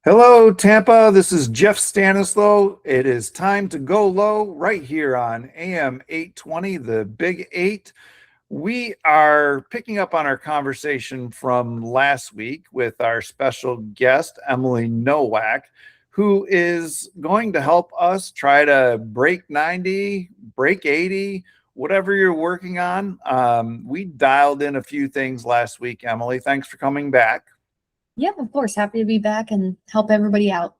Hello, Tampa. This is Jeff Stanislow. It is time to go low right here on AM 820, the Big Eight. We are picking up on our conversation from last week with our special guest, Emily Nowak, who is going to help us try to break 90, break 80, whatever you're working on. We dialed in a few things last week, Emily. Thanks for coming back. Yep, of course. Happy to be back and help everybody out.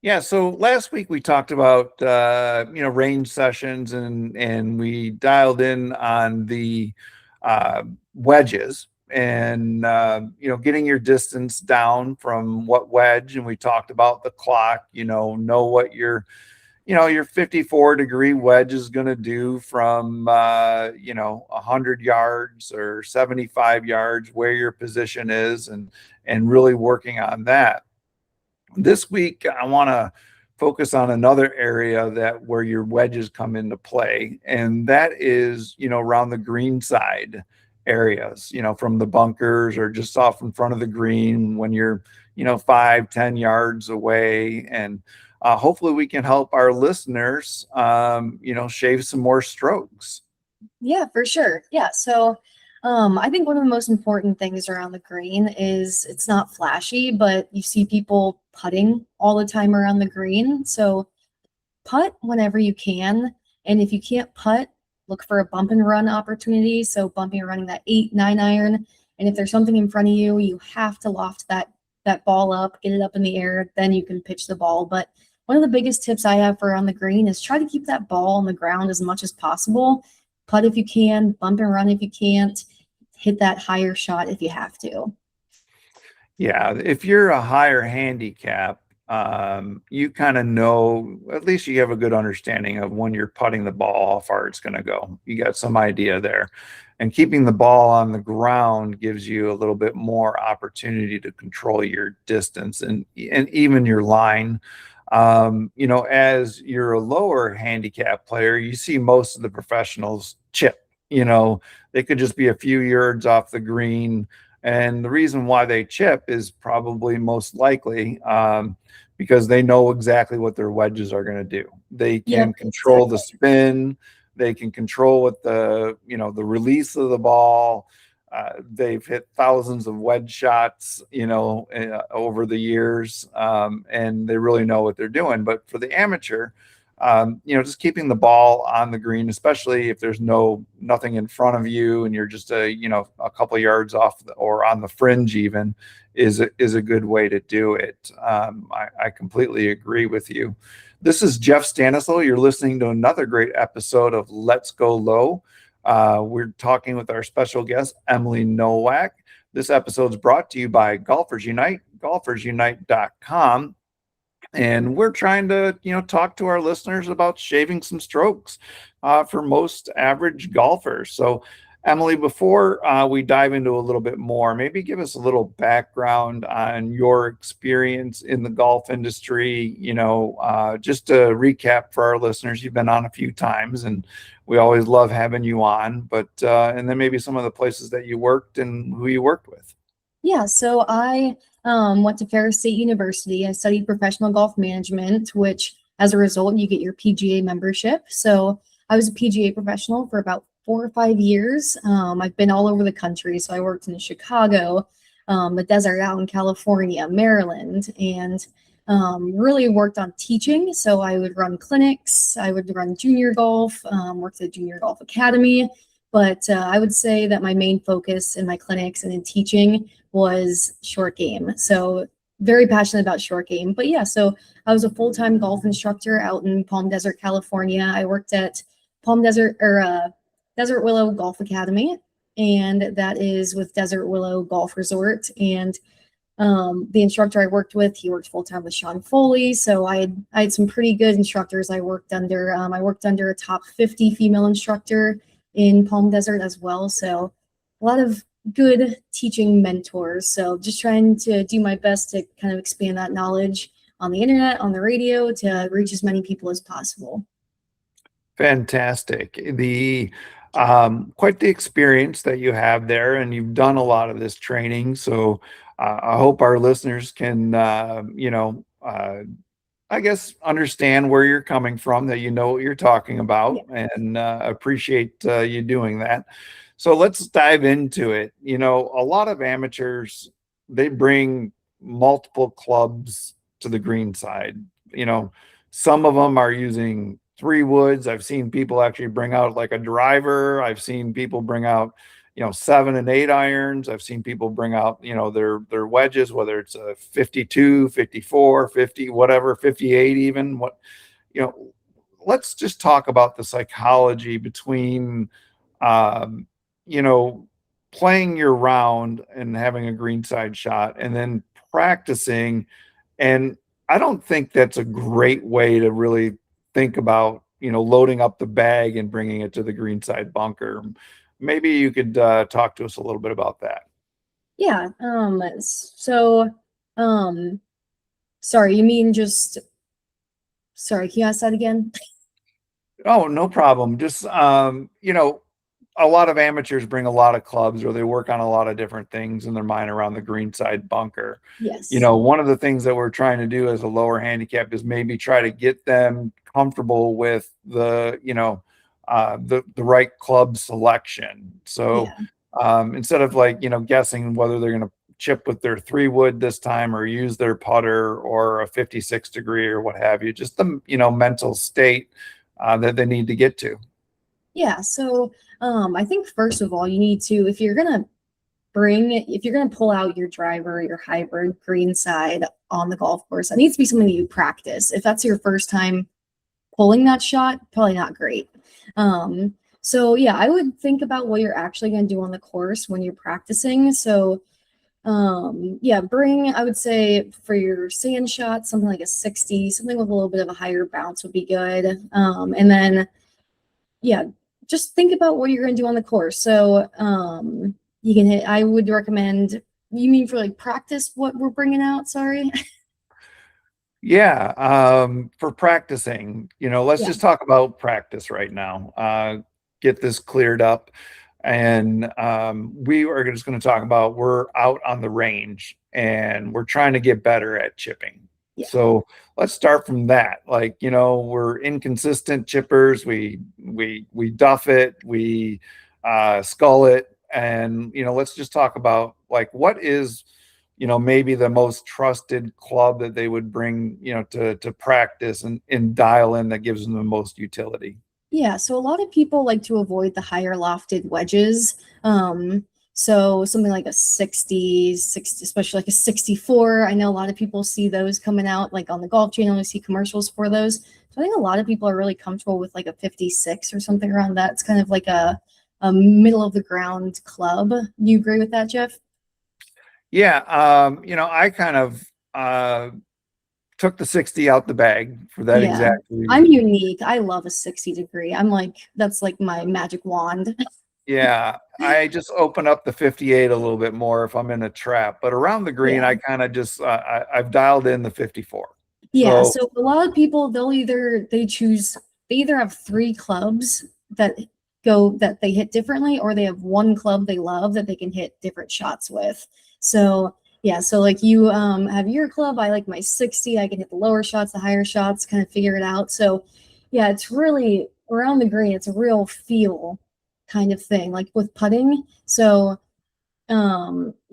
Yeah, so last week we talked about range sessions and we dialed in on the uh, wedges and getting your distance down from what wedge, and we talked about the clock. Know what your 54-degree wedge is going to do from 100 yards or 75 yards, where your position is, and really working on that. This week, I want to focus on another area that where your wedges come into play, and that is, around the green side areas, from the bunkers or just off in front of the green when you're, 5-10 yards away. And hopefully we can help our listeners, shave some more strokes. Yeah, for sure. Yeah. So I think one of the most important things around the green is it's not flashy, but you see people putting all the time around the green. So putt whenever you can. And if you can't putt, look for a bump and run opportunity. So bumping and running that 8, 9 iron. And if there's something in front of you, you have to loft that ball up, get it up in the air, then you can pitch the ball. But one of the biggest tips I have for around the green is try to keep that ball on the ground as much as possible. Putt if you can, bump and run if you can't, hit that higher shot if you have to. Yeah, if you're a higher handicap, you kind of know, at least you have a good understanding of when you're putting the ball, how far it's going to go. You got some idea there. And keeping the ball on the ground gives you a little bit more opportunity to control your distance and even your line. As you're a lower handicap player, you see most of the professionals chip. They could just be a few yards off the green, and the reason why they chip is probably most likely because they know exactly what their wedges are going to do. They can Yep, control the exactly. spin. They can control what the release of the ball. They've hit thousands of wedge shots, over the years, and they really know what they're doing. But for the amateur, just keeping the ball on the green, especially if there's nothing in front of you and you're just a couple of yards off or on the fringe even, is a good way to do it. I completely agree with you. This is Jeff Stanislow. You're listening to another great episode of Let's Go Low. We're talking with our special guest, Emily Nowak. This episode is brought to you by Golfers Unite, golfersunite.com. And we're trying to, talk to our listeners about shaving some strokes for most average golfers. So, Emily, before we dive into a little bit more, maybe give us a little background on your experience in the golf industry. Just to recap for our listeners, you've been on a few times, and we always love having you on. But and then maybe some of the places that you worked and who you worked with. Yeah, so I went to Ferris State University. I studied professional golf management, which as a result, you get your PGA membership. So I was a PGA professional for about 4 or 5 years. I've been all over the country. So I worked in Chicago, the desert out in California, Maryland, and really worked on teaching. So I would run clinics, I would run junior golf, worked at a junior golf academy. But I would say that my main focus in my clinics and in teaching was short game. So very passionate about short game. But yeah, so I was a full-time golf instructor out in Palm Desert, California. I worked at Palm Desert or Desert Willow Golf Academy, and that is with Desert Willow Golf Resort. And the instructor I worked with, he worked full-time with Sean Foley. So I had some pretty good instructors I worked under. I worked under a top 50 female instructor in Palm Desert as well. So a lot of good teaching mentors. So just trying to do my best to kind of expand that knowledge on the internet, on the radio, to reach as many people as possible. Fantastic. The quite the experience that you have there, and you've done a lot of this training. So I hope our listeners can, I guess, understand where you're coming from, that you know what you're talking Yeah. about, and appreciate you doing that. So let's dive into it. A lot of amateurs, they bring multiple clubs to the green side. You know, some of them are using three woods. I've seen people actually bring out like a driver. I've seen people bring out 7 and 8 irons. I've seen people bring out, their wedges, whether it's a 52, 54, 50, whatever, 58, even you know, let's just talk about the psychology between, um, you know, playing your round and having a greenside shot and then practicing. And I don't think that's a great way to really think about, loading up the bag and bringing it to the greenside bunker. Maybe you could talk to us a little bit about that. Yeah. Um, sorry, you mean just, sorry, can you ask that again? Oh, no problem. Just, a lot of amateurs bring a lot of clubs, or they work on a lot of different things in their mind around the greenside bunker. Yes. One of the things that we're trying to do as a lower handicap is maybe try to get them comfortable with the right club selection. So Yeah. instead of like, guessing whether they're going to chip with their 3 wood this time or use their putter or a 56 degree or what have you, just the, mental state that they need to get to. Yeah. So, I think first of all, you need to, if you're gonna pull out your driver, your hybrid greenside on the golf course, that needs to be something that you practice. If that's your first time pulling that shot, probably not great. So yeah, I would think about what you're actually gonna do on the course when you're practicing. So yeah, I would say for your sand shot, something like a 60, something with a little bit of a higher bounce would be good. And then yeah, just think about what you're going to do on the course. So you can hit, I would recommend, you mean for like practice what we're bringing out? Sorry. Yeah, for practicing, let's Yeah. just talk about practice right now. Get this cleared up. And we are just going to talk about, we're out on the range and we're trying to get better at chipping. Yeah. So let's start from that. Like, we're inconsistent chippers. We duff it, we skull it, and let's just talk about like what is maybe the most trusted club that they would bring, to practice and dial in, that gives them the most utility. Yeah, so a lot of people like to avoid the higher lofted wedges. So something like a 60, especially like a 64. I know a lot of people see those coming out like on the Golf Channel. You see commercials for those. So I think a lot of people are really comfortable with like a 56 or something around that. It's kind of like a middle of the ground club. Do you agree with that, Jeff? Yeah, I kind of took the 60 out the bag for that Yeah. exact I'm reason. unique. I love a 60 degree. I'm like, that's like my magic wand. Yeah, I just open up the 58 a little bit more if I'm in a trap, but around the green, Yeah. I kind of just I've dialed in the 54. Yeah, So so a lot of people they either have three clubs that they hit differently, or they have one club they love that they can hit different shots with. So yeah, so like you have your club, I like my 60, I can hit the lower shots, the higher shots, kind of figure it out. So yeah, it's really around the green, it's a real feel kind of thing, like with putting. So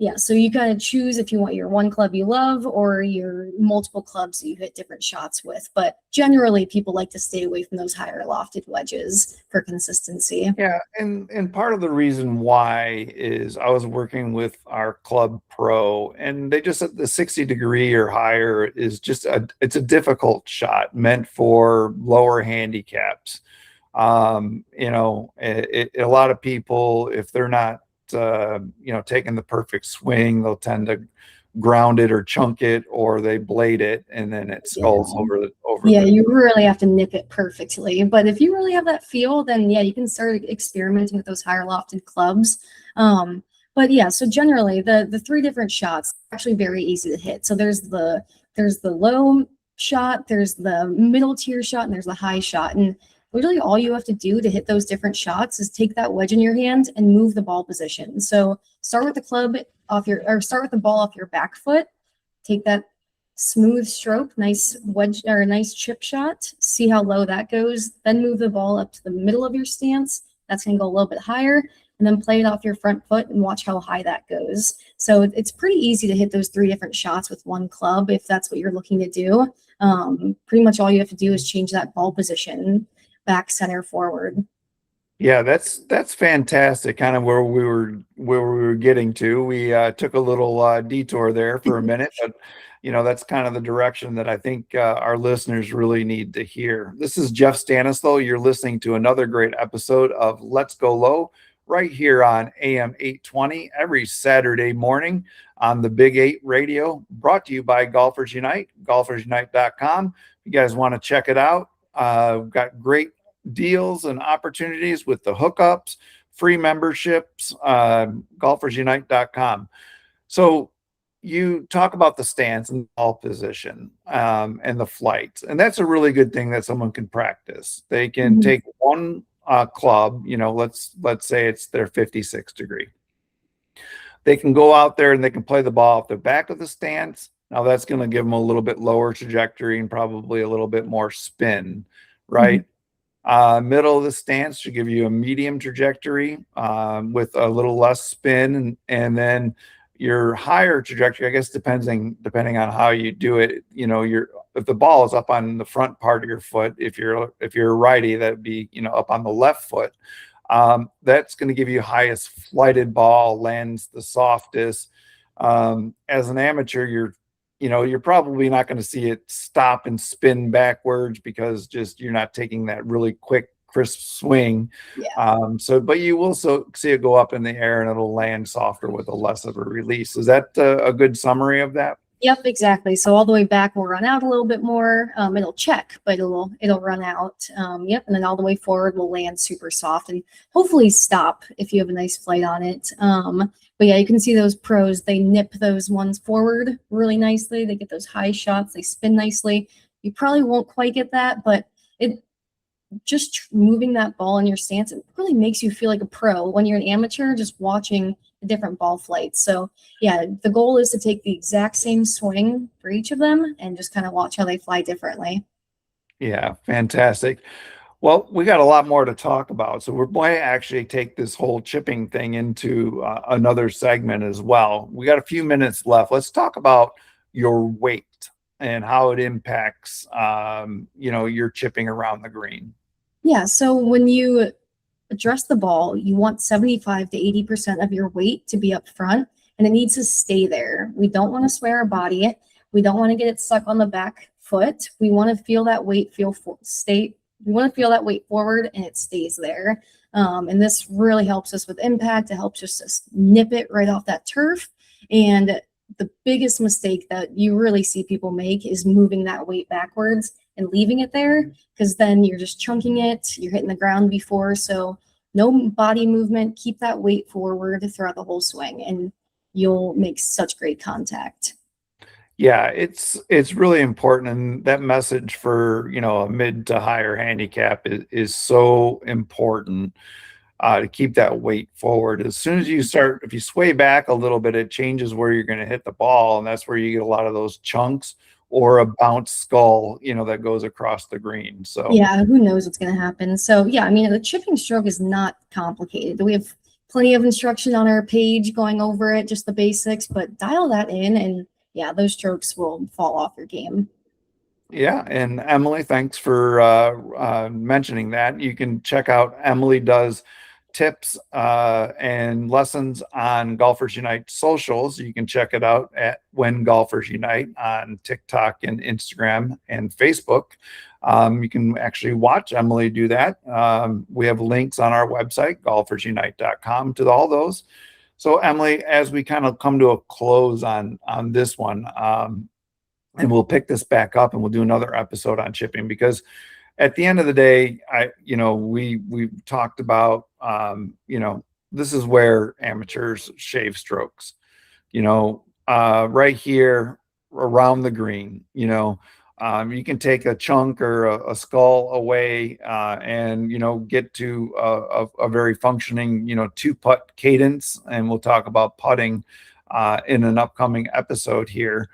yeah, so you kind of choose if you want your one club you love or your multiple clubs that you hit different shots with, but generally people like to stay away from those higher lofted wedges for consistency. yeah, and part of the reason why is I was working with our club pro, and they just said the 60 degree or higher is just it's a difficult shot meant for lower handicaps. A lot of people, if they're not taking the perfect swing, they'll tend to ground it or chunk it, or they blade it and then it skulls Yeah. over Yeah, the you really have to nip it perfectly. But if you really have that feel, then yeah, you can start experimenting with those higher lofted clubs. But yeah, so generally the three different shots are actually very easy to hit. So there's the low shot, there's the middle tier shot, and there's the high shot. And literally all you have to do to hit those different shots is take that wedge in your hand and move the ball position. So start with the club start with the ball off your back foot, take that smooth stroke, nice wedge or a nice chip shot, see how low that goes, then move the ball up to the middle of your stance. That's going to go a little bit higher, and then play it off your front foot and watch how high that goes. So it's pretty easy to hit those 3 different shots with one club if that's what you're looking to do. Pretty much all you have to do is change that ball position back, center, forward. Yeah, that's fantastic. Kind of where we were getting to. We took a little detour there for a minute, but that's kind of the direction that I think our listeners really need to hear. This is Jeff Stanislaw. You're listening to another great episode of Let's Go Low right here on AM 820 every Saturday morning on the Big 8 radio, brought to you by Golfers Unite, golfersunite.com. If you guys want to check it out, we've got great deals and opportunities with the hookups, free memberships, golfersunite.com. So you talk about the stance and ball position and the flights, and that's a really good thing that someone can practice. They can take one club, let's say it's their 56 degree. They can go out there and they can play the ball off the back of the stance. Now that's going to give them a little bit lower trajectory and probably a little bit more spin, right? Middle of the stance should give you a medium trajectory with a little less spin, and then your higher trajectory, I guess, depending on how you do it. If the ball is up on the front part of your foot, if you're a righty, that'd be up on the left foot. That's going to give you highest flighted ball, lands the softest. As an amateur, you're probably not going to see it stop and spin backwards because you're not taking that really quick, crisp swing. Yeah. But you will see it go up in the air and it'll land softer with a less of a release. Is that a good summary of that? Yep, exactly. So all the way back will run out a little bit more. It'll check, but it'll run out. Yep, and then all the way forward will land super soft and hopefully stop if you have a nice flight on it. But yeah, you can see those pros, they nip those ones forward really nicely. They get those high shots, they spin nicely. You probably won't quite get that, but it just moving that ball in your stance, it really makes you feel like a pro when you're an amateur just watching the different ball flights. So yeah, the goal is to take the exact same swing for each of them and just kind of watch how they fly differently. Yeah, fantastic. Well, we got a lot more to talk about, so we're going to actually take this whole chipping thing into another segment as well. We got a few minutes left. Let's talk about your weight and how it impacts, your chipping around the green. Yeah, so when you address the ball, you want 75 to 80% of your weight to be up front, and it needs to stay there. We don't want to sway our body. We don't want to get it stuck on the back foot. We want to feel that weight we want to feel that weight forward and it stays there. And this really helps us with impact. It helps us just nip it right off that turf. And the biggest mistake that you really see people make is moving that weight backwards and leaving it there, because then you're just chunking it, you're hitting the ground before. So no body movement, keep that weight forward throughout the whole swing and you'll make such great contact. Yeah, it's really important, and that message for a mid to higher handicap is so important to keep that weight forward. As soon as if you sway back a little bit, it changes where you're going to hit the ball, and that's where you get a lot of those chunks or a bounce skull, that goes across the green. So yeah, who knows what's going to happen. So yeah, I mean, the chipping stroke is not complicated. We have plenty of instruction on our page going over it, just the basics, but dial that in and yeah, those strokes will fall off your game. Yeah, and Emily, thanks for mentioning that. You can check out Emily does tips and lessons on Golfers Unite socials. You can check it out at When Golfers Unite on TikTok and Instagram and Facebook. You can actually watch Emily do that. We have links on our website, golfersunite.com, to all those. So Emily, as we kind of come to a close on this one, and we'll pick this back up and we'll do another episode on chipping, because at the end of the day, we've talked about, this is where amateurs shave strokes, right here around the green, You can take a chunk or a skull away and, get to a very functioning, two-putt cadence. And we'll talk about putting in an upcoming episode here.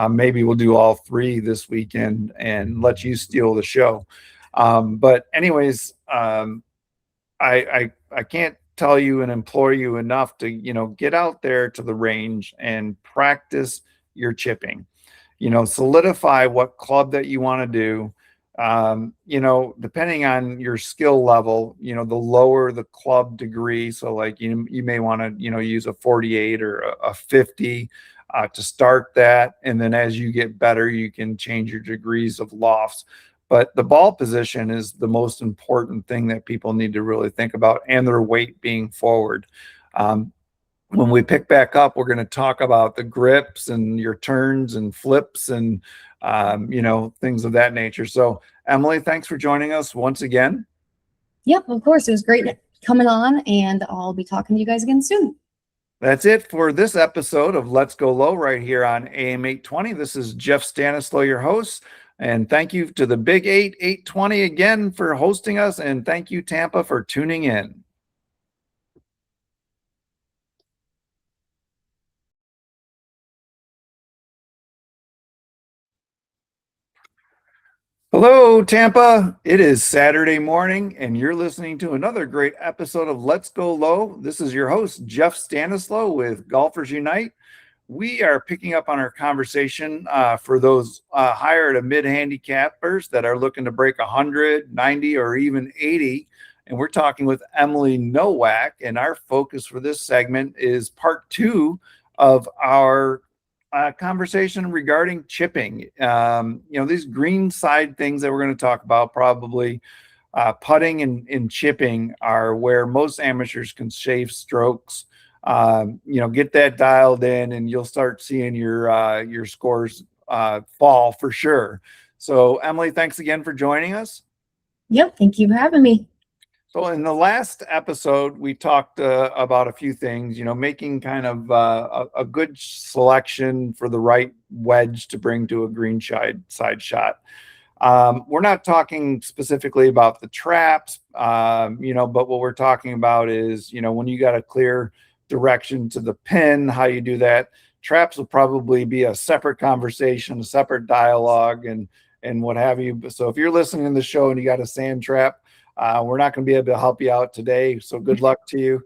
Maybe we'll do all three this weekend and let you steal the show. But anyways, I can't tell you and implore you enough to, get out there to the range and practice your chipping. Solidify what club that you want to do. Depending on your skill level, the lower the club degree. So like, you may want to, use a 48 or a 50 to start that. And then as you get better, you can change your degrees of lofts. But the ball position is the most important thing that people need to really think about, and their weight being forward. When we pick back up, we're going to talk about the grips and your turns and flips and, things of that nature. So, Emily, thanks for joining us once again. Yep, of course. It was great coming on, and I'll be talking to you guys again soon. That's it for this episode of Let's Go Low right here on AM 820. This is Jeff Stanislaw, your host. And thank you to the Big 820 again for hosting us. And thank you, Tampa, for tuning in. Hello, Tampa. It is Saturday morning, and you're listening to another great episode of Let's Go Low. This is your host, Jeff Stanislaw with Golfers Unite. We are picking up on our conversation for those higher to mid handicappers that are looking to break 100, 90, or even 80. And we're talking with Emily Nowak, and our focus for this segment is part 2 of our conversation regarding chipping. These green side things that we're going to talk about, probably putting and chipping, are where most amateurs can shave strokes. Get that dialed in, and you'll start seeing your scores fall for sure. So, Emily, thanks again for joining us. Yep, thank you for having me. So in the last episode, we talked about a few things, making kind of a good selection for the right wedge to bring to a green side shot. We're not talking specifically about the traps, but what we're talking about is, when you got a clear direction to the pin, how you do that. Traps will probably be a separate conversation, a separate dialogue, and what have you. So if you're listening to the show and you got a sand trap, we're not going to be able to help you out today. So good luck to you.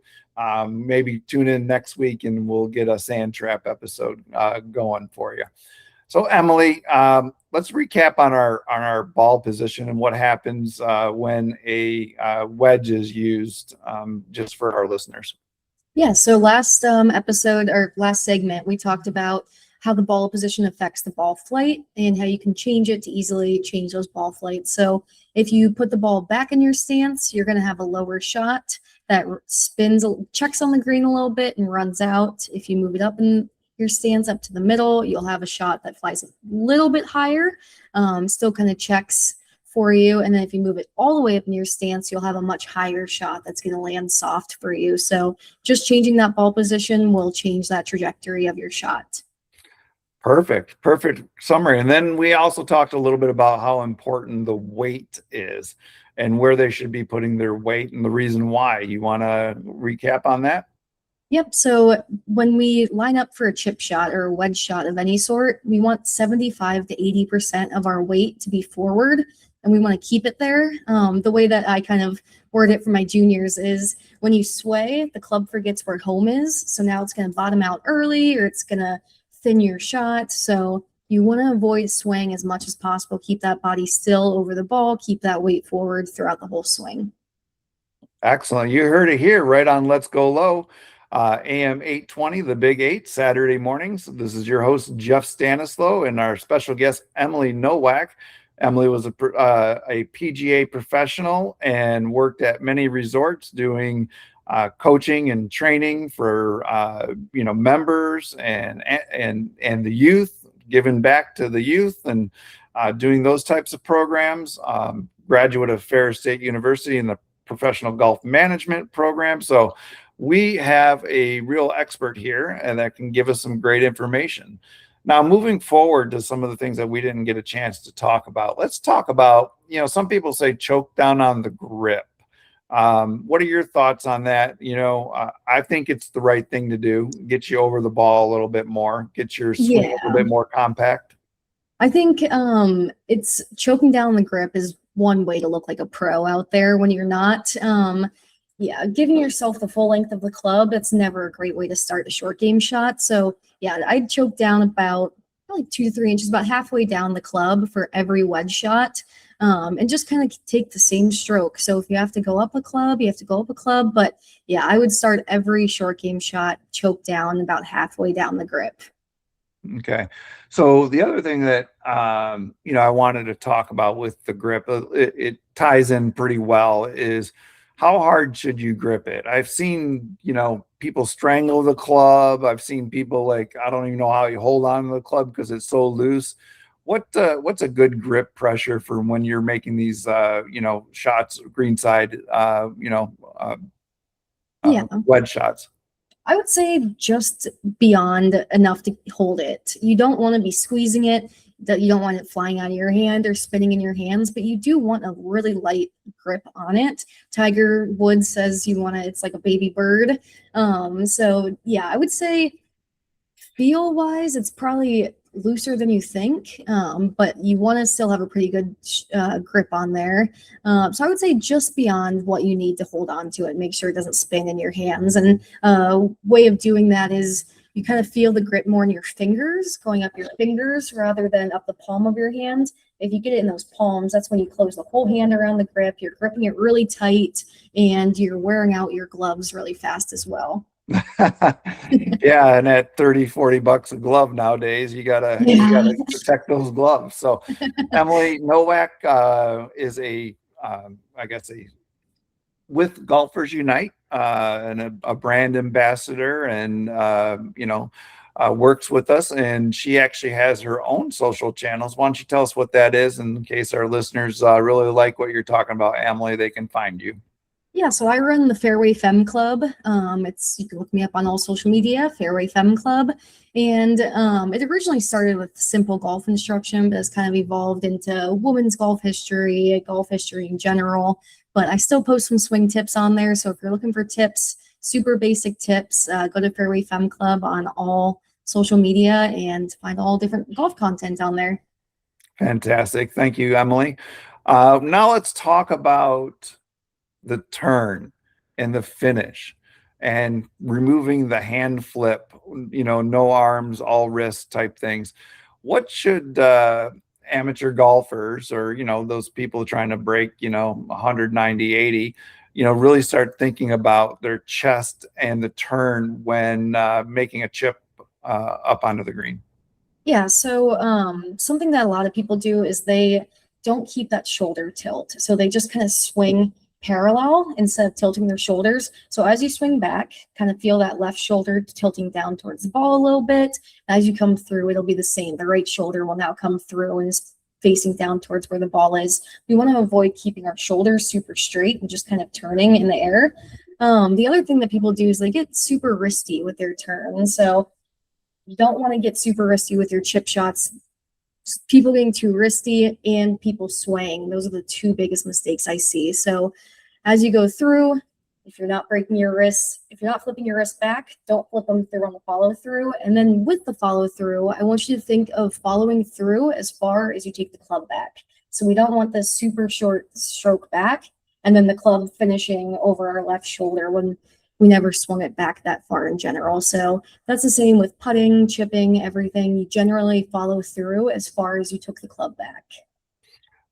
Maybe tune in next week and we'll get a sand trap episode going for you. So Emily, let's recap on our ball position and what happens when a wedge is used, just for our listeners. Yeah, so last episode or last segment, we talked about how the ball position affects the ball flight and how you can change it to easily change those ball flights. So if you put the ball back in your stance, you're going to have a lower shot that spins, checks on the green a little bit and runs out. If you move it up in your stance up to the middle, you'll have a shot that flies a little bit higher, still kind of checks for you. And then if you move it all the way up in your stance, you'll have a much higher shot that's going to land soft for you. So just changing that ball position will change that trajectory of your shot. Perfect summary. And then we also talked a little bit about how important the weight is and where they should be putting their weight and the reason why. You want to recap on that? Yep. So when we line up for a chip shot or a wedge shot of any sort, we want 75 to 80% of our weight to be forward, and we want to keep it there. The way that I kind of word it for my juniors is when you sway, the club forgets where home is. So now it's going to bottom out early, or it's going to thin your shot. So you want to avoid swaying as much as possible. Keep that body still over the ball. Keep that weight forward throughout the whole swing. Excellent. You heard it here right on Let's Go Low. AM 820, the Big 8, Saturday mornings. This is your host, Jeff Stanislaw, and our special guest, Emily Nowak. Emily was a PGA professional and worked at many resorts doing coaching and training for members and the youth, giving back to the youth and doing those types of programs. Graduate of Ferris State University in the professional golf management program. So we have a real expert here and that can give us some great information. Now, moving forward to some of the things that we didn't get a chance to talk about, let's talk about, some people say choke down on the grip. What are your thoughts on that? I think it's the right thing to do. Get you over the ball a little bit more, get your swing a little bit more compact. I think it's choking down the grip is one way to look like a pro out there when you're not. Yeah, giving yourself the full length of the club, that's never a great way to start a short game shot. So yeah, I'd choke down about probably 2 to 3 inches, about halfway down the club for every wedge shot. And just kind of take the same stroke. So if you have to go up a club, you have to go up a club. But yeah, I would start every short game shot choke down about halfway down the grip. Okay. So the other thing that I wanted to talk about with the grip, it ties in pretty well, is how hard should you grip it? I've seen, people strangle the club. I've seen people like, I don't even know how you hold on to the club because it's so loose. What's a good grip pressure for when you're making these shots greenside, wedge shots? I would say just beyond enough to hold it. You don't want to be squeezing it, that you don't want it flying out of your hand or spinning in your hands, but you do want a really light grip on it. Tiger Woods says you want it's like a baby bird. So yeah, I would say feel wise, it's probably looser than you think, but you want to still have a pretty good grip on there. So I would say just beyond what you need to hold on to it, make sure it doesn't spin in your hands. And way of doing that is you kind of feel the grip more in your fingers, going up your fingers rather than up the palm of your hand. If you get it in those palms, that's when you close the whole hand around the grip. You're gripping it really tight and you're wearing out your gloves really fast as well. Yeah, and at 30-40 bucks a glove nowadays, you gotta protect those gloves. So Emily, Nowak is I guess with Golfers Unite, and a brand ambassador, and works with us, and she actually has her own social channels. Why don't you tell us what that is, in case our listeners really like what you're talking about, Emily, they can find you. Yeah, so I run the Fairway Femme Club. You can look me up on all social media, Fairway Femme Club. And it originally started with simple golf instruction, but it's kind of evolved into women's golf history in general. But I still post some swing tips on there. So if you're looking for tips, super basic tips, go to Fairway Femme Club on all social media and find all different golf content on there. Fantastic. Thank you, Emily. Now let's talk about the turn and the finish and removing the hand flip, no arms, all wrist type things. What should amateur golfers, or those people trying to break 190, 80, really start thinking about their chest and the turn when making a chip up onto the green? Yeah, so something that a lot of people do is they don't keep that shoulder tilt, so they just kind of swing parallel instead of tilting their shoulders. So as you swing back, kind of feel that left shoulder tilting down towards the ball a little bit. As you come through, it'll be the same. The right shoulder will now come through and is facing down towards where the ball is. We want to avoid keeping our shoulders super straight and just kind of turning in the air. The other thing that people do is they get super wristy with their turn. So you don't want to get super wristy with your chip shots. People getting too wristy and people swaying. Those are the two biggest mistakes I see. So as you go through, if you're not breaking your wrists, if you're not flipping your wrists back, don't flip them through on the follow through. And then with the follow through, I want you to think of following through as far as you take the club back. So we don't want this super short stroke back and then the club finishing over our left shoulder when we never swung it back that far in general. So that's the same with putting, chipping, everything. You generally follow through as far as you took the club back.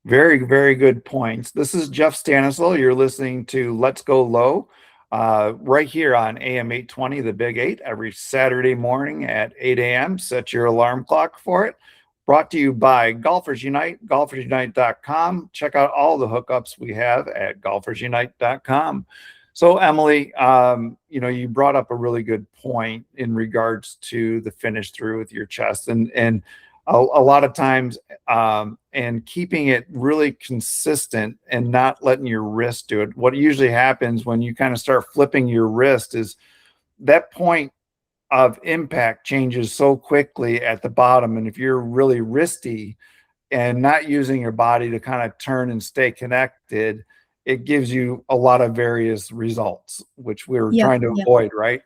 Very, very good points. This is Jeff Stanislow. You're listening to Let's Go Low right here on AM 820, The Big 8, every Saturday morning at 8 a.m. Set your alarm clock for it. Brought to you by Golfers Unite, golfersunite.com. Check out all the hookups we have at golfersunite.com. So Emily, you brought up a really good point in regards to the finish through with your chest, and a lot of times, and keeping it really consistent and not letting your wrist do it. What usually happens when you kind of start flipping your wrist is that point of impact changes so quickly at the bottom. And if you're really wristy and not using your body to kind of turn and stay connected, it gives you a lot of various results, which we were Yep, trying to yep. avoid, right?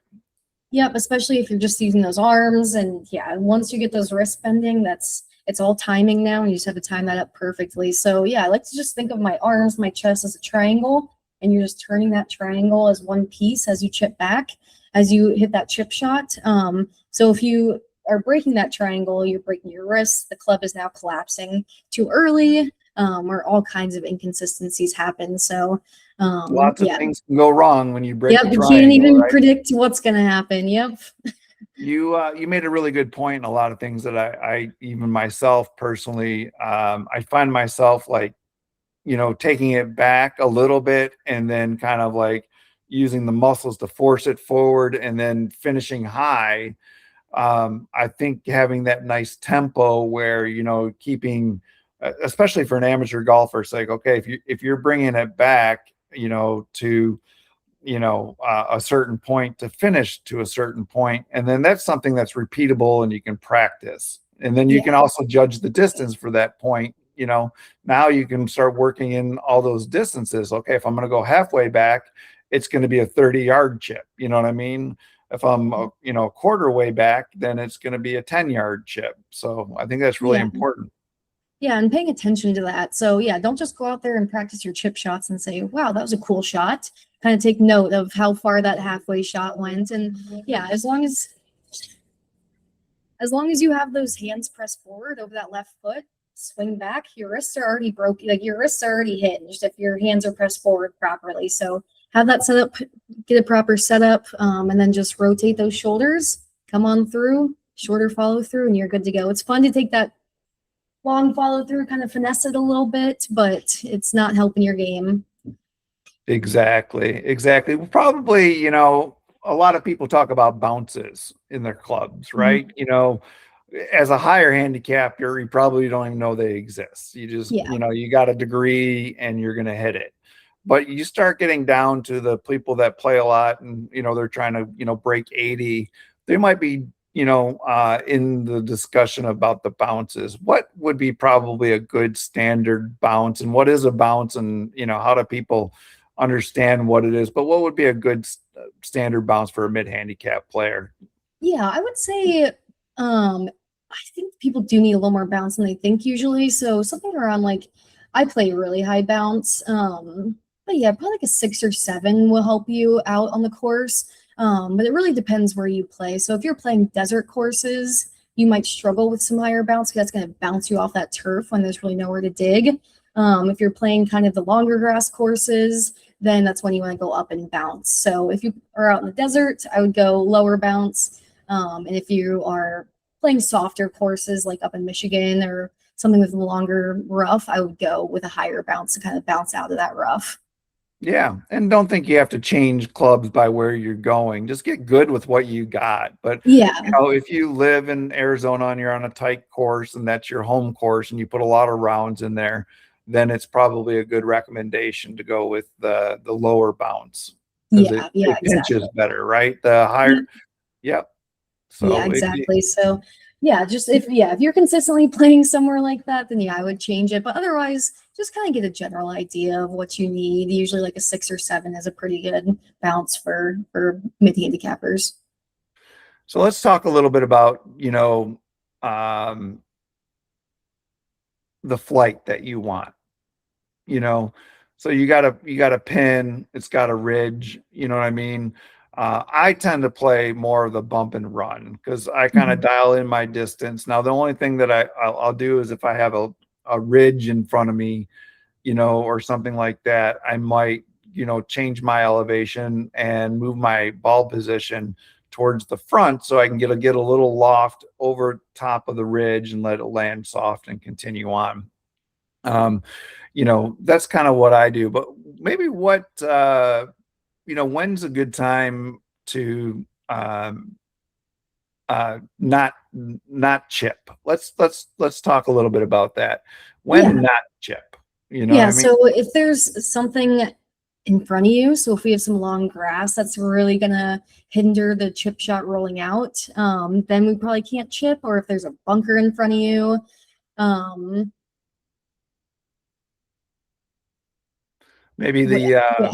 Yep, especially if you're just using those arms. And yeah, once you get those wrist bending, it's all timing now, and you just have to time that up perfectly. So yeah, I like to just think of my arms, my chest as a triangle, and you're just turning that triangle as one piece as you chip back, as you hit that chip shot. So if you are breaking that triangle, you're breaking your wrist, the club is now collapsing too early, or all kinds of inconsistencies happen. So Lots of yeah. things can go wrong when you break Yep, the you can't triangle, even right? predict what's gonna happen. Yep. You made a really good point in a lot of things that I even myself personally, I find myself like, taking it back a little bit and then kind of like using the muscles to force it forward and then finishing high. I think having that nice tempo where, keeping, especially for an amateur golfer, it's like, okay, if you're bringing it back, to a certain point to finish to a certain point, and then that's something that's repeatable and you can practice, and then you Yeah. can also judge the distance for that point. Now you can start working in all those distances. Okay, if I'm going to go halfway back, it's going to be a 30-yard chip, you know what I mean? If I'm a quarter way back, then it's going to be a 10-yard chip. So I think that's really Yeah. important. Yeah, and paying attention to that. So yeah, don't just go out there and practice your chip shots and say, wow, that was a cool shot. Kind of take note of how far that halfway shot went. And yeah, as long as you have those hands pressed forward over that left foot, swing back, your wrists are already broken, like your wrists are already hinged if your hands are pressed forward properly. So have that set up, get a proper setup, and then just rotate those shoulders, come on through, shorter follow through, and you're good to go. It's fun to take that long follow through, kind of finesse it a little bit, but it's not helping your game. Exactly. Well, probably, a lot of people talk about bounces in their clubs, Mhm. right? As a higher handicapper, you probably don't even know they exist. You just, Yeah. you got a degree and you're going to hit it. But you start getting down to the people that play a lot and, they're trying to, break 80. They might be, in the discussion about the bounces. What would be probably a good standard bounce, and what is a bounce, and, how do people understand what it is? But what would be a good standard bounce for a mid handicap player? Yeah, I would say I think people do need a little more bounce than they think usually. So something around like I play really high bounce. But yeah, probably like a 6 or 7 will help you out on the course. But it really depends where you play. So if you're playing desert courses, you might struggle with some higher bounce because that's going to bounce you off that turf when there's really nowhere to dig. If you're playing kind of the longer grass courses, then that's when you want to go up and bounce. So if you are out in the desert, I would go lower bounce. And if you are playing softer courses like up in Michigan or something with a longer rough, I would go with a higher bounce to kind of bounce out of that rough. Yeah, and don't think you have to change clubs by where you're going. Just get good with what you got. But Yeah. if you live in Arizona and you're on a tight course and that's your home course and you put a lot of rounds in there, then it's probably a good recommendation to go with the lower bounce because it Yeah. Yeah. it Exactly. pinches better, right? The Yeah. higher, yep. Yeah. So Exactly. So, yeah, just if you're consistently playing somewhere like that, then yeah, I would change it. But otherwise, just kind of get a general idea of what you need. Usually, like a 6 or 7 is a pretty good bounce for mid handicappers. so let's talk a little bit about um, the flight that you want. you know so you got a pin, it's got a ridge, you know what I mean. I tend to play more of the bump and run because I kind of Mhm. dial in my distance. Now the only thing that I'll do is if I have a ridge in front of me, or something like that, I might change my elevation and move my ball position towards the front so I can get a little loft over top of the ridge and let it land soft and continue on. um, that's kind of what I do. But maybe when's a good time to not chip? Let's talk a little bit about that. When Yeah. not chip, you know what Yeah. I mean? So if there's something in front of you. So if we have some long grass, that's really gonna hinder the chip shot rolling out. Then we probably can't chip, or if there's a bunker in front of you. Maybe Yeah.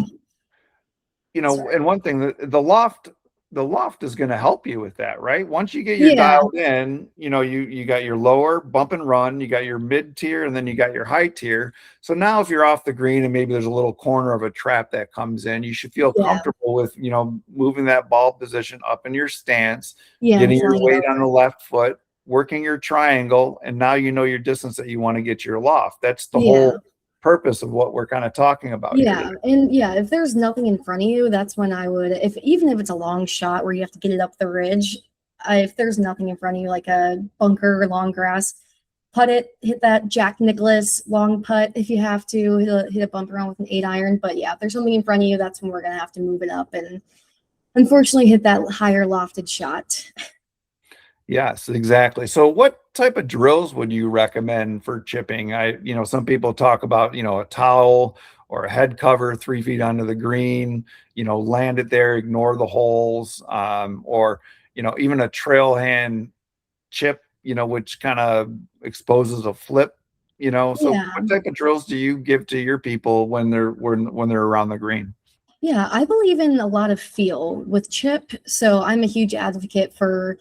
and one thing, the loft is going to help you with that, right? Once you get your Yeah. dialed in, you got your lower bump and run, you got your mid tier, and then you got your high tier. So now if you're off the green and maybe there's a little corner of a trap that comes in, you should feel comfortable with, moving that ball position up in your stance, getting your weight on the left foot, working your triangle, and now you know your distance that you want to get your loft. That's the whole purpose of what we're kind of talking about here. And if there's nothing in front of you, that's when I would, even if it's a long shot where you have to get it up the ridge, if there's nothing in front of you, like a bunker or long grass, putt it, hit that Jack Nicklaus long putt if you have to, hit a bump around with an 8-iron. But yeah, if there's something in front of you, that's when we're gonna have to move it up and unfortunately hit that higher lofted shot. Yes, exactly. So what type of drills would you recommend for chipping? Some people talk about, a towel or a head cover 3 feet onto the green, land it there, ignore the holes, or, even a trail hand chip, which kind of exposes a flip, so what type of drills do you give to your people when they're around the green? Yeah, I believe in a lot of feel with chip. So I'm a huge advocate for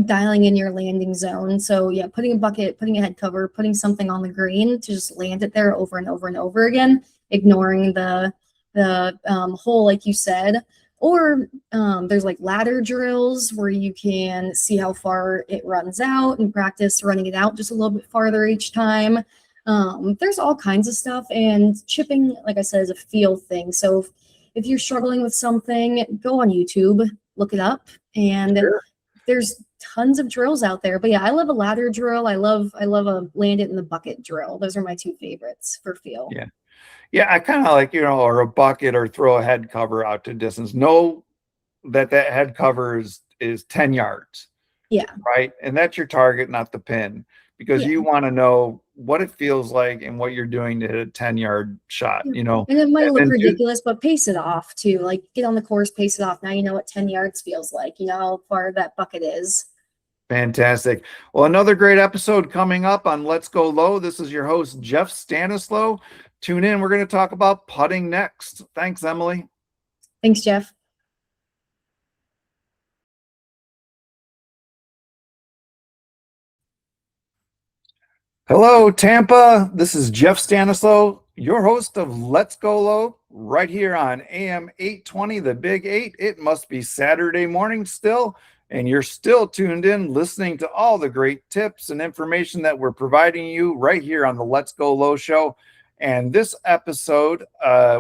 dialing in your landing zone. So yeah, putting a bucket, putting a head cover, putting something on the green to just land it there over and over and over again, ignoring the hole, like you said. Or there's like ladder drills where you can see how far it runs out and practice running it out just a little bit farther each time. There's all kinds of stuff, and chipping, like I said, is a feel thing. So if you're struggling with something, go on YouTube, look it up, and there's tons of drills out there. But yeah, I love a ladder drill. I love a land it in the bucket drill. Those are my two favorites for feel. Yeah, I kind of like, or a bucket, or throw a head cover out to distance. Know that head cover is 10 yards. Yeah. Right. And that's your target, not the pin, because you want to know what it feels like and what you're doing to hit a 10-yard shot, And it might look ridiculous, but pace it off too. Like get on the course, pace it off. Now you know what 10 yards feels like. You know how far that bucket is. Fantastic. Well, another great episode coming up on Let's Go Low. This is your host, Jeff Stanislaw. Tune in. We're going to talk about putting next. Thanks, Emily. Thanks, Jeff. Hello, Tampa. This is Jeff Stanislaw, your host of Let's Go Low, right here on AM 820, the Big 8. It must be Saturday morning still, and you're still tuned in, listening to all the great tips and information that we're providing you right here on the Let's Go Low show. And this episode,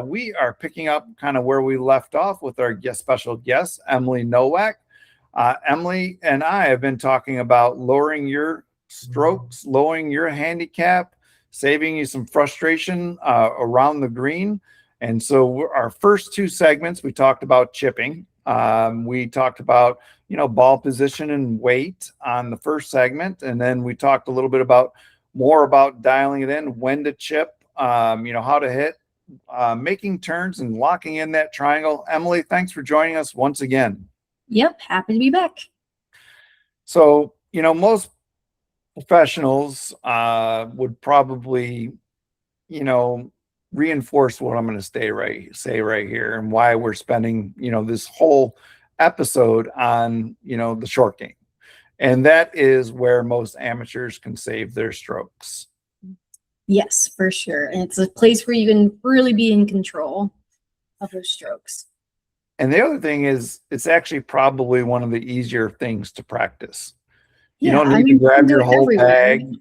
we are picking up kind of where we left off with our special guest, Emily Nowak. Emily and I have been talking about lowering your strokes, lowering your handicap, saving you some frustration around the green. And so our first two segments, we talked about chipping. We talked about, ball position and weight on the first segment. And then we talked a little bit more about dialing it in, when to chip, how to hit, making turns and locking in that triangle. Emily, thanks for joining us once again. Yep. Happy to be back. So, most professionals would probably, reinforce what I'm going to say right here, and why we're spending, this whole episode on, the short game. And that is where most amateurs can save their strokes. Yes, for sure. And it's a place where you can really be in control of those strokes. And the other thing is, it's actually probably one of the easier things to practice. You don't need to grab your whole bag.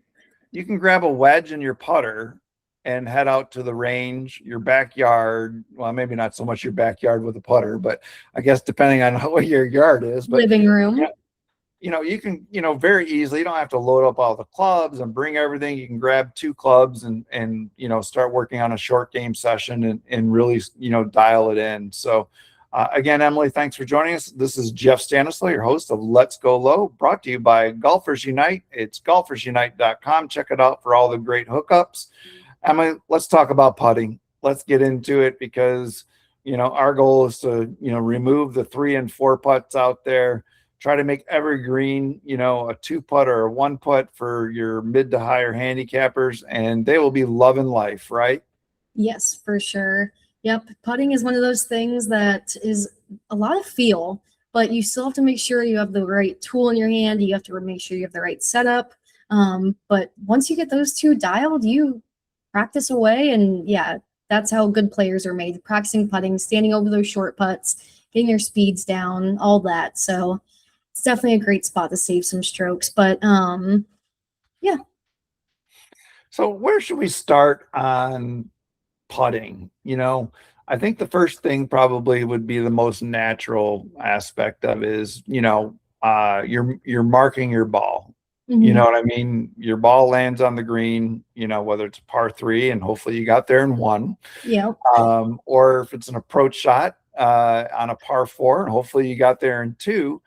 You can grab a wedge and your putter and head out to the range, your backyard. Well, maybe not so much your backyard with a putter, but I guess depending on what your yard is. But living room. You can, very easily, you don't have to load up all the clubs and bring everything. You can grab 2 clubs and start working on a short game session and really, dial it in. So again, Emily, thanks for joining us. This is Jeff Stanislaw, your host of Let's Go Low, brought to you by Golfers Unite. It's golfersunite.com. Check it out for all the great hookups. Emily, let's talk about putting. Let's get into it, because our goal is to, remove the 3 and 4 putts out there, try to make every green, a 2 putt or a 1 putt for your mid to higher handicappers, and they will be loving life, right? Yes, for sure. Yep. Putting is one of those things that is a lot of feel, but you still have to make sure you have the right tool in your hand. You have to make sure you have the right setup. But once you get those two dialed, you practice away. And yeah, that's how good players are made. Practicing putting, standing over those short putts, getting your speeds down, all that. So it's definitely a great spot to save some strokes. But yeah. So where should we start on putting? I think the first thing probably would be the most natural aspect of is, you're marking your ball. You know Mhm. what I mean? Your ball lands on the green, whether it's a par 3 and hopefully you got there in 1, Yep. or if it's an approach shot on a par 4 and hopefully you got there in 2,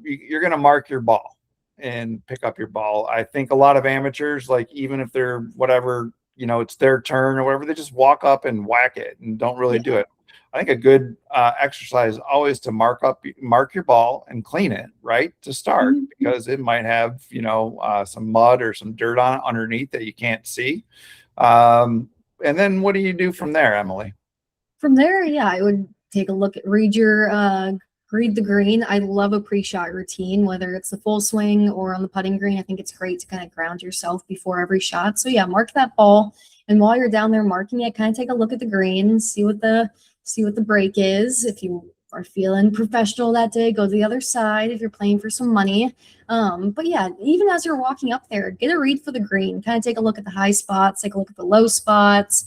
you're going to mark your ball and pick up your ball. I think a lot of amateurs, like even if they're whatever, it's their turn or whatever, they just walk up and whack it and don't really do Yeah. it. I think a good exercise always to mark your ball and clean it, right, to start, Mhm. because it might have, some mud or some dirt on it underneath that you can't see. Um, and then what do you do from there, Emily? From there, yeah, I would take a look at read the green. I love a pre-shot routine, whether it's the full swing or on the putting green. I think it's great to kind of ground yourself before every shot. So yeah, mark that ball. And while you're down there marking it, kind of take a look at the green, see what the break is. If you are feeling professional that day, go to the other side if you're playing for some money. But yeah, even as you're walking up there, get a read for the green. Kind of take a look at the high spots, take a look at the low spots,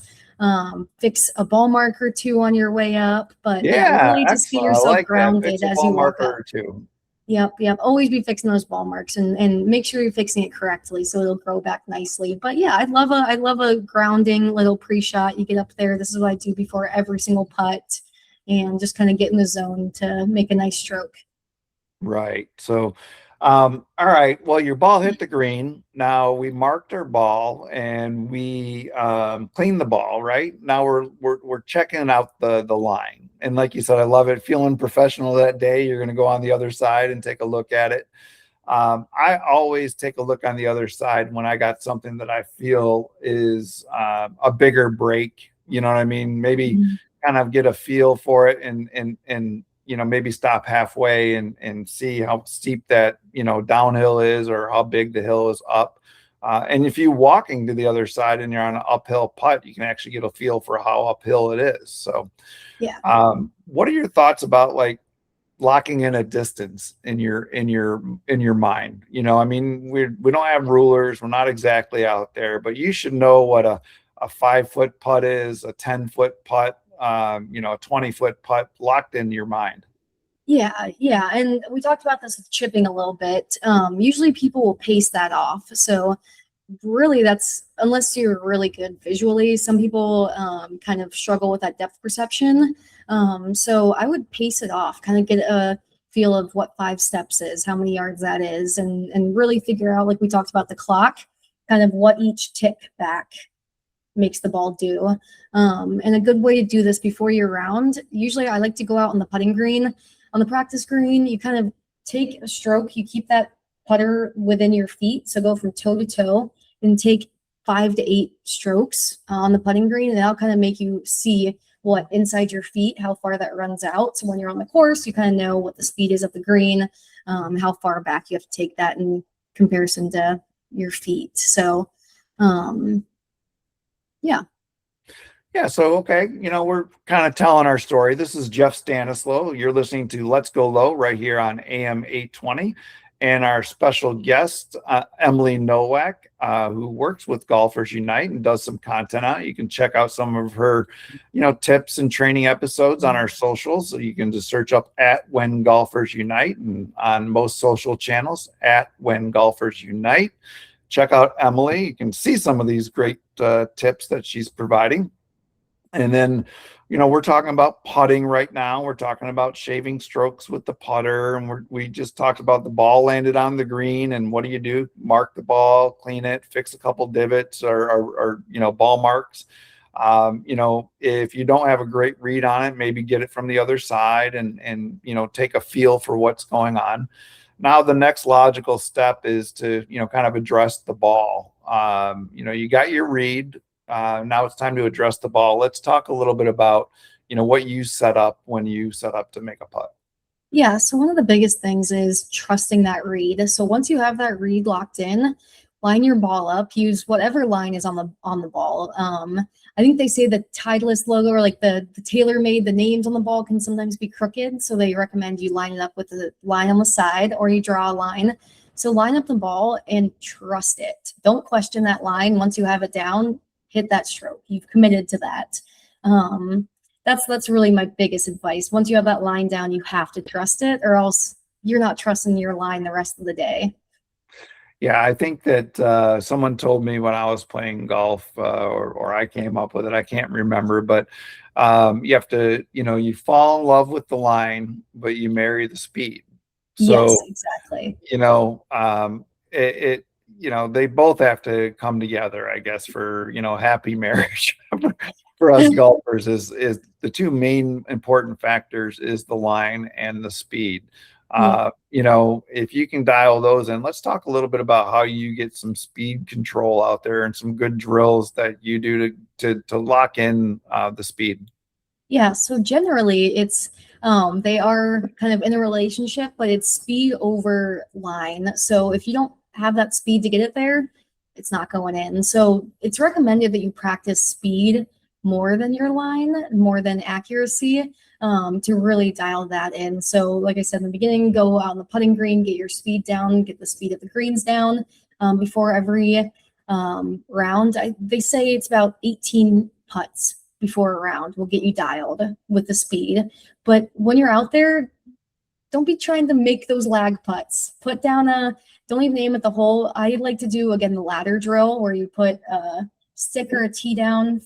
fix a ball mark or two on your way up. But yeah, Yeah, really just get excellent. I yourself like that. grounded Fix a as ball you walk marker up. or two. Yep, yep. Always be fixing those ball marks and make sure you're fixing it correctly so it'll grow back nicely. But yeah, I love a grounding little pre-shot. You get up there. This is what I do before every single putt and just kind of get in the zone to make a nice stroke. Right. So, all right. Well, your ball hit the green. Now we marked our ball and we cleaned the ball. Right now we're checking out the line. And like you said, I love it. Feeling professional that day. You're going to go on the other side and take a look at it. I always take a look on the other side when I got something that I feel is a bigger break. You know what I mean? Maybe Mhm. kind of get a feel for it and maybe stop halfway and see how steep that downhill is or how big the hill is up. And if you walking to the other side and you're on an uphill putt, you can actually get a feel for how uphill it is. So, Yeah. what are your thoughts about like locking in a distance in your mind? I mean, we don't have rulers, we're not exactly out there, but you should know what a 5 foot putt is, a 10 foot putt, a 20 foot putt locked in your mind. Yeah, yeah. And we talked about this with chipping a little bit. Usually people will pace that off. So really that's unless you're really good visually, some people kind of struggle with that depth perception. So I would pace it off, kind of get a feel of what 5 steps is, how many yards that is, and really figure out, like we talked about the clock, kind of what each tick back makes the ball do. And a good way to do this before your round, usually I like to go out on the putting green. On the practice green, you kind of take a stroke, you keep that putter within your feet. So go from toe to toe and take 5 to 8 strokes on the putting green. And that'll kind of make you see what inside your feet, how far that runs out. So when you're on the course, you kind of know what the speed is of the green, how far back you have to take that in comparison to your feet. So, yeah. Yeah, so okay, we're kind of telling our story. This is Jeff Stanislow. You're listening to Let's Go Low right here on AM 820. And our special guest, Emily Nowak, who works with Golfers Unite and does some content on it. You can check out some of her, tips and training episodes on our socials. So you can just search up at When Golfers Unite and on most social channels at When Golfers Unite. Check out Emily. You can see some of these great tips that she's providing. And then, we're talking about putting right now. We're talking about shaving strokes with the putter. And we just talked about the ball landed on the green. And what do you do? Mark the ball, clean it, fix a couple divots or ball marks. You know, if you don't have a great read on it, maybe get it from the other side and, you know, take a feel for what's going on. Now, the next logical step is to, you know, kind of address the ball. You know, you got your read. Now it's time to address the ball. Let's talk a little bit about, you know, what you set up when you set up to make a putt. Yeah, so one of the biggest things is trusting that read. So once you have that read locked in, line your ball up, use whatever line is on the ball. I think they say the Titleist logo or like the tailor-made, the names on the ball can sometimes be crooked. So they recommend you line it up with the line on the side or you draw a line. So line up the ball and trust it. Don't question that line. Once you have it down, hit that stroke. You've committed to that. That's really my biggest advice. Once you have that line down, you have to trust it, or else you're not trusting your line the rest of the day. Yeah, I think that someone told me when I was playing golf, or I came up with it. I can't remember, but you have to, you know, you fall in love with the line, but you marry the speed. Yes, So, exactly. you know, you know, they both have to come together, I guess, for, you know, happy marriage for us golfers is the two main important factors is the line and the speed. Yeah. You know, if you can dial those in, let's talk a little bit about how you get some speed control out there and some good drills that you do to lock in the speed. Yeah, so generally it's they are kind of in a relationship, but it's speed over line. So if you don't have that speed to get it there, it's not going in. So it's recommended that you practice speed more than your line, more than accuracy, to really dial that in. So like I said in the beginning, go out on the putting green, get your speed down, get the speed of the greens down before every round. They say it's about 18 putts before a round will get you dialed with the speed. But when you're out there, don't be trying to make those lag putts. Put down don't even aim at the hole. I like to do, again, the ladder drill where you put a stick or a tee down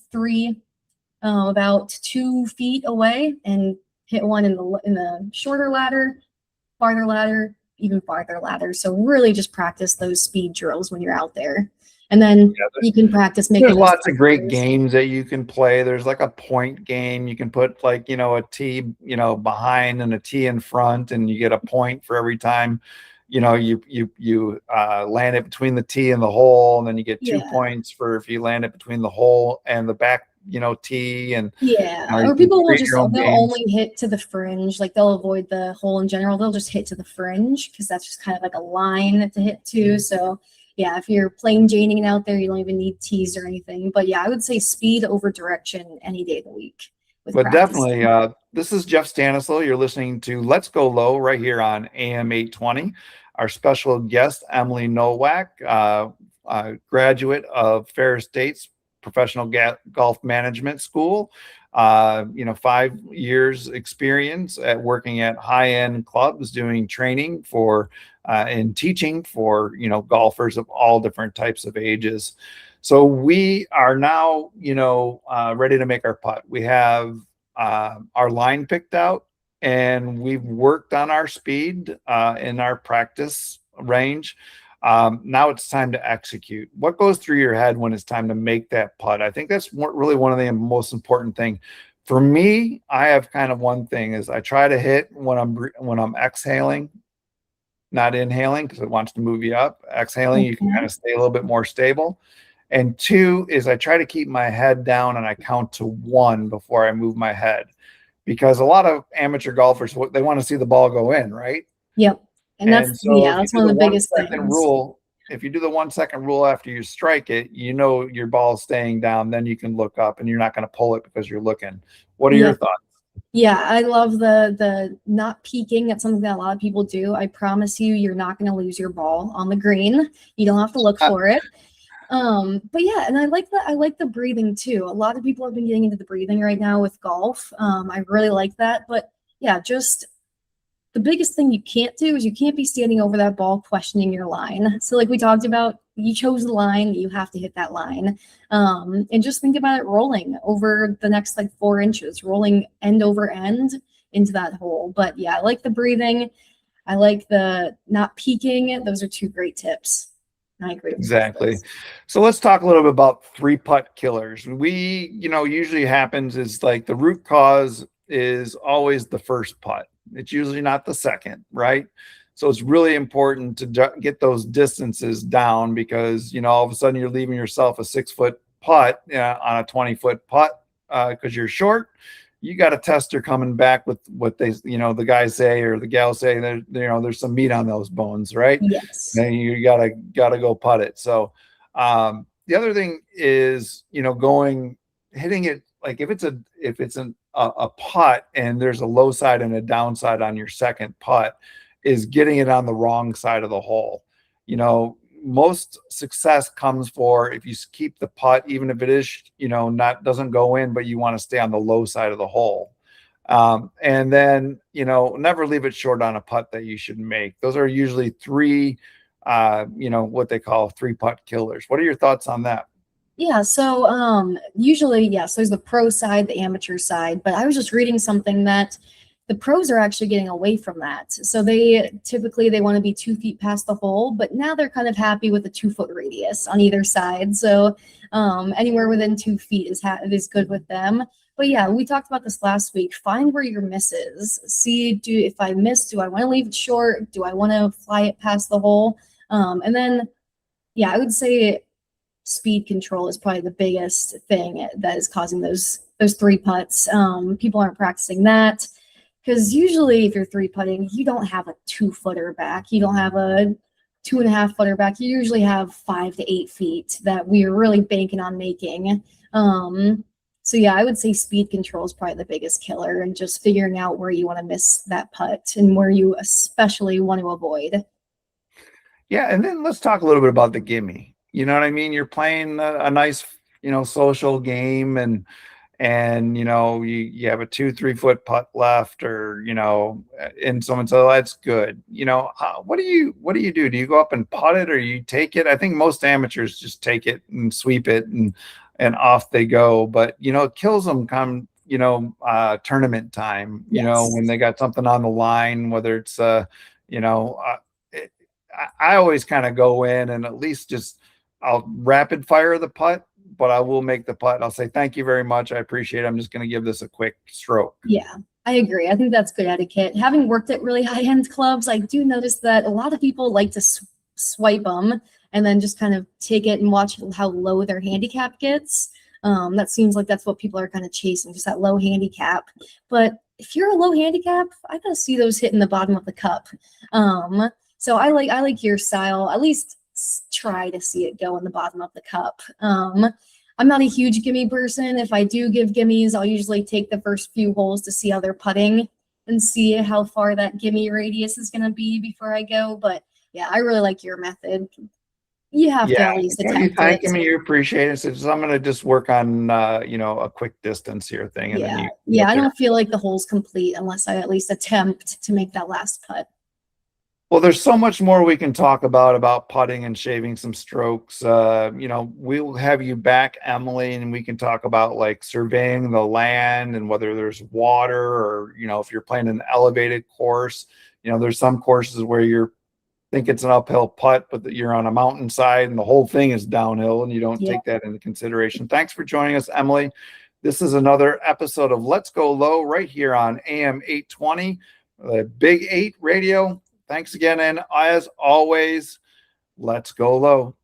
about 2 feet away and hit one in the shorter ladder, farther ladder, even farther ladder. So really just practice those speed drills when you're out there. And then you can practice making There's lots of great numbers. games that you can play. There's like a point game. You can put like, you know, a tee, you know, behind and a tee in front, and you get a point for every time, you know, you land it between the tee and the hole, and then you get 2 points for if you land it between the hole and the back, you know, tee. And Yeah, you or can people will create just your own they'll games. only hit to the fringe, like they'll avoid the hole in general. They'll just hit to the fringe because that's just kind of like a line to hit to. So yeah, if you're plain Janing out there, you don't even need tees or anything. But yeah, I would say speed over direction any day of the week with But practice. definitely, this is Jeff Stanislow. You're listening to Let's Go Low right here on AM 820. Our special guest, Emily Nowak, graduate of Ferris State's Professional Golf Management School. You know, 5 years experience at working at high-end clubs, doing training for and teaching for, you know, golfers of all different types of ages. So we are now, you know, ready to make our putt. We have our line picked out, and we've worked on our speed in our practice range. Now it's time to execute. What goes through your head when it's time to make that putt? I think that's really one of the most important thing. For me, I have kind of one thing is I try to hit when I'm exhaling, not inhaling because it wants to move you up. Exhaling, you can kind of stay a little bit more stable. And 2 is I try to keep my head down and I count to 1 before I move my head, because a lot of amateur golfers, they want to see the ball go in, right? Yep. And And so if you that's do one of the the one biggest second things. rule, if you do the 1 second rule after you strike it, you know your ball's staying down, then you can look up and you're not going to pull it because you're looking. What are your Yep. thoughts? Yeah, I love the not peeking. That's something that a lot of people do. I promise you, you're not going to lose your ball on the green. You don't have to look for it. But yeah, and I like that. I like the breathing too. A lot of people have been getting into the breathing right now with golf. I really like that. But yeah, just the biggest thing you can't do is you can't be standing over that ball questioning your line. So like we talked about, you chose the line, you have to hit that line. And just think about it rolling over the next like 4 inches, rolling end over end into that hole. But yeah, I like the breathing. I like the not peeking. Those are 2 great tips. I agree with Exactly. this. So let's talk a little bit about three putt killers. Usually happens is like the root cause is always the first putt. It's usually not the second, right? So it's really important to get those distances down because, all of a sudden you're leaving yourself a 6-foot putt on a 20-foot putt because you're short. You got a tester coming back with what the guys say or the gals say that, there's some meat on those bones, right? Yes. Then you gotta go putt it. So the other thing is, hitting it like if it's a putt and there's a low side and a downside on your second putt, is getting it on the wrong side of the hole. Most success comes for if you keep the putt, even if it is, doesn't go in, but you want to stay on the low side of the hole. And then, never leave it short on a putt that you should make. Those are usually three, what they call 3-putt killers. What are your thoughts on that? Yeah, so usually, yes, there's the pro side, the amateur side, but I was just reading something that the pros are actually getting away from that. So they want to be 2 feet past the hole, but now they're kind of happy with a 2-foot radius on either side. So anywhere within 2 feet is good with them. But yeah, we talked about this last week. Find where your misses. See, if I miss, do I want to leave it short? Do I want to fly it past the hole? And then, yeah, I would say speed control is probably the biggest thing that is causing those 3 putts. People aren't practicing that because usually if you're 3-putting, you don't have a 2-footer back. You don't have a 2.5-footer back. You usually have 5 to 8 feet that we are really banking on making. So yeah, I would say speed control is probably the biggest killer, and just figuring out where you want to miss that putt and where you especially want to avoid. Yeah, and then let's talk a little bit about the gimme. You know what I mean? You're playing a nice, social game, and you have a 2-3 foot putt left, or and someone says, oh, that's good. What do you do? Do you go up and putt it, or you take it? I think most amateurs just take it and sweep it and off they go. But it kills them come tournament time. Yes. When they got something on the line, whether it's I always kind of go in and at least I'll rapid fire the putt, but I will make the putt. I'll say, thank you very much. I appreciate it. I'm just going to give this a quick stroke. Yeah, I agree. I think that's good etiquette. Having worked at really high-end clubs, I do notice that a lot of people like to swipe them and then just kind of take it and watch how low their handicap gets. That seems like that's what people are kind of chasing, just that low handicap. But if you're a low handicap, I gotta see those hitting the bottom of the cup. So I like your style. At least try to see it go in the bottom of the cup. I'm not a huge gimme person. If I do give gimmies, I'll usually take the first few holes to see how they're putting and see how far that gimme radius is going to be before I go. But yeah, I really like your method. You have to at least attempt thank it. me. You appreciate it. So I'm going to just work on, a quick distance here thing. And then yeah, I don't feel like the hole's complete unless I at least attempt to make that last putt. Well, there's so much more we can talk about putting and shaving some strokes. We'll have you back, Emily, and we can talk about like surveying the land and whether there's water or, if you're playing an elevated course, there's some courses where you're think it's an uphill putt, but that you're on a mountainside and the whole thing is downhill and you don't take that into consideration. Thanks for joining us, Emily. This is another episode of Let's Go Low right here on AM 820, the Big 8 Radio. Thanks again. And as always, let's go low.